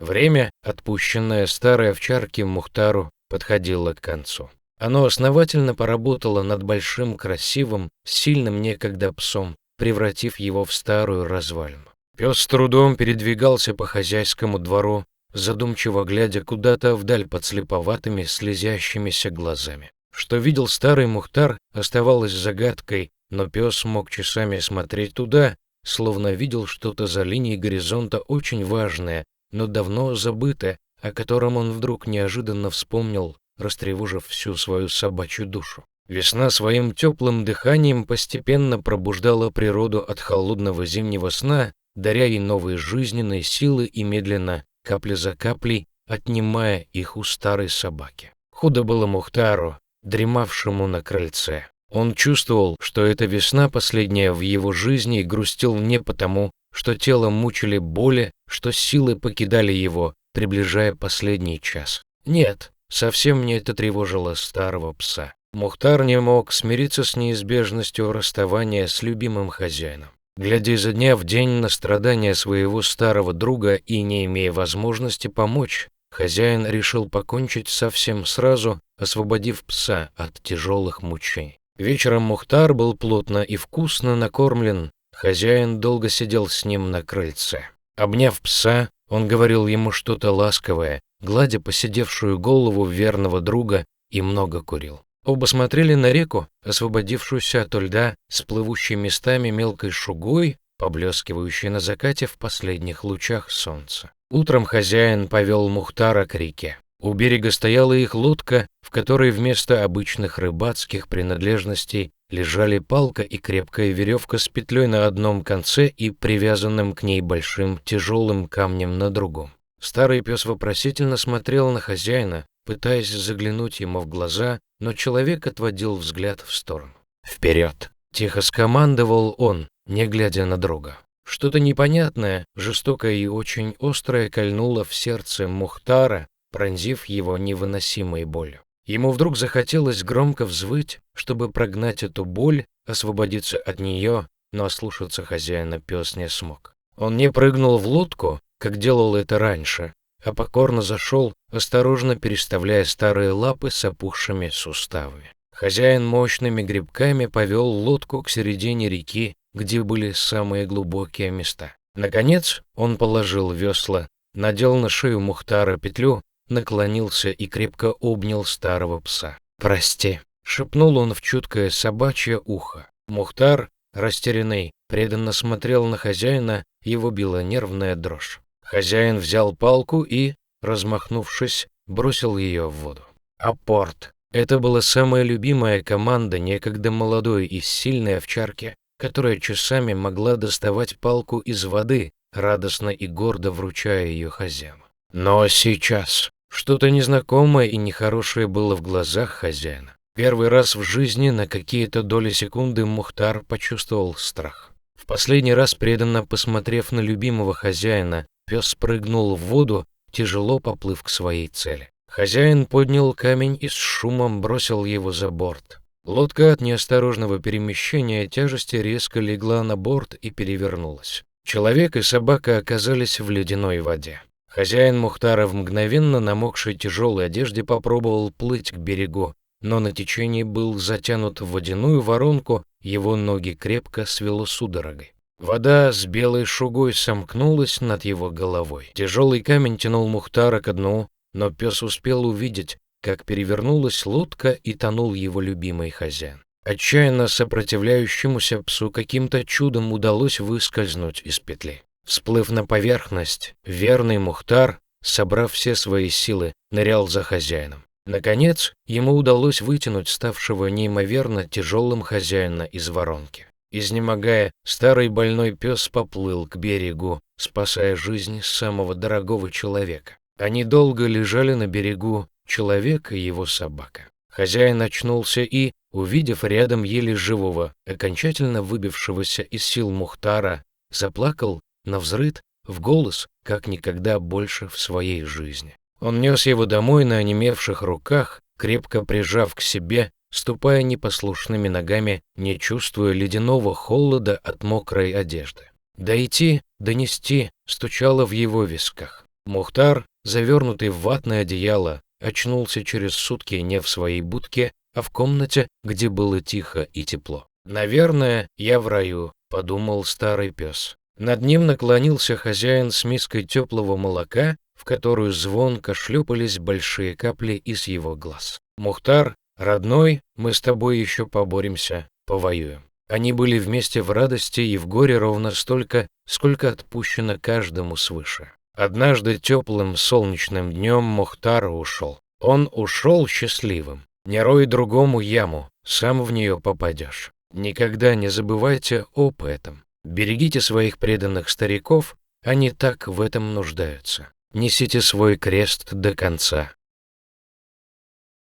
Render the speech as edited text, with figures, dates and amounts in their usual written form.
Время, отпущенное старой овчарке Мухтару, подходило к концу. Оно основательно поработало над большим, красивым, сильным некогда псом, превратив его в старую развалину. Пес с трудом передвигался по хозяйскому двору, задумчиво глядя куда-то вдаль подслеповатыми, слезящимися глазами. Что видел старый Мухтар, оставалось загадкой, но пес мог часами смотреть туда, словно видел что-то за линией горизонта очень важное, но давно забытое, о котором он вдруг неожиданно вспомнил, растревожив всю свою собачью душу. Весна своим теплым дыханием постепенно пробуждала природу от холодного зимнего сна, даря ей новые жизненные силы и медленно, капля за каплей, отнимая их у старой собаки. Худо было Мухтару, дремавшему на крыльце. Он чувствовал, что эта весна последняя в его жизни, и грустил не потому, что тело мучили боли, что силы покидали его, приближая последний час. Нет, совсем не это тревожило старого пса. Мухтар не мог смириться с неизбежностью расставания с любимым хозяином. Глядя изо дня в день на страдания своего старого друга и не имея возможности помочь, хозяин решил покончить совсем сразу, освободив пса от тяжелых мучений. Вечером Мухтар был плотно и вкусно накормлен. Хозяин долго сидел с ним на крыльце. Обняв пса, он говорил ему что-то ласковое, гладя поседевшую голову верного друга, и много курил. Оба смотрели на реку, освободившуюся от льда, с плывущей местами мелкой шугой, поблескивающей на закате в последних лучах солнца. Утром хозяин повел Мухтара к реке. У берега стояла их лодка, в которой вместо обычных рыбацких принадлежностей лежали палка и крепкая веревка с петлей на одном конце и привязанным к ней большим тяжелым камнем на другом. Старый пес вопросительно смотрел на хозяина, пытаясь заглянуть ему в глаза, но человек отводил взгляд в сторону. «Вперед!» — тихо скомандовал он, не глядя на друга. Что-то непонятное, жестокое и очень острое кольнуло в сердце Мухтара, пронзив его невыносимой болью. Ему вдруг захотелось громко взвыть, чтобы прогнать эту боль, освободиться от нее, но ослушаться хозяина пес не смог. Он не прыгнул в лодку, как делал это раньше, а покорно зашел, осторожно переставляя старые лапы с опухшими суставами. Хозяин мощными гребками повел лодку к середине реки, где были самые глубокие места. Наконец он положил весла, надел на шею Мухтара петлю, наклонился и крепко обнял старого пса. «Прости», — шепнул он в чуткое собачье ухо. Мухтар, растерянный, преданно смотрел на хозяина, его била нервная дрожь. Хозяин взял палку и, размахнувшись, бросил ее в воду. Апорт. Это была самая любимая команда некогда молодой и сильной овчарки, которая часами могла доставать палку из воды, радостно и гордо вручая ее хозяину. Но сейчас что-то незнакомое и нехорошее было в глазах хозяина. Первый раз в жизни на какие-то доли секунды Мухтар почувствовал страх. В последний раз, преданно посмотрев на любимого хозяина, пес спрыгнул в воду, тяжело поплыв к своей цели. Хозяин поднял камень и с шумом бросил его за борт. Лодка от неосторожного перемещения тяжести резко легла на борт и перевернулась. Человек и собака оказались в ледяной воде. Хозяин Мухтара в мгновенно намокшей тяжелой одежде попробовал плыть к берегу, но на течении был затянут в водяную воронку, его ноги крепко свело судорогой. Вода с белой шугой сомкнулась над его головой. Тяжелый камень тянул Мухтара ко дну, но пес успел увидеть, как перевернулась лодка и тонул его любимый хозяин. Отчаянно сопротивляющемуся псу каким-то чудом удалось выскользнуть из петли. Всплыв на поверхность, верный Мухтар, собрав все свои силы, нырял за хозяином. Наконец, ему удалось вытянуть ставшего неимоверно тяжелым хозяина из воронки. Изнемогая, старый больной пес поплыл к берегу, спасая жизнь самого дорогого человека. Они долго лежали на берегу, человек и его собака. Хозяин очнулся и, увидев рядом еле живого, окончательно выбившегося из сил Мухтара, заплакал навзрыд, в голос, как никогда больше в своей жизни. Он нес его домой на онемевших руках, крепко прижав к себе, ступая непослушными ногами, не чувствуя ледяного холода от мокрой одежды. Донести стучало в его висках. Мухтар, завернутый в ватное одеяло, очнулся через сутки не в своей будке, а в комнате, где было тихо и тепло. «Наверное, я в раю», — подумал старый пес. Над ним наклонился хозяин с миской теплого молока, в которую звонко шлепались большие капли из его глаз. «Мухтар, родной, мы с тобой еще поборемся, повоюем». Они были вместе в радости и в горе ровно столько, сколько отпущено каждому свыше. Однажды теплым солнечным днем Мухтар ушел. Он ушел счастливым. Не рой другому яму, сам в нее попадешь. Никогда не забывайте об этом. Берегите своих преданных стариков, они так в этом нуждаются. Несите свой крест до конца.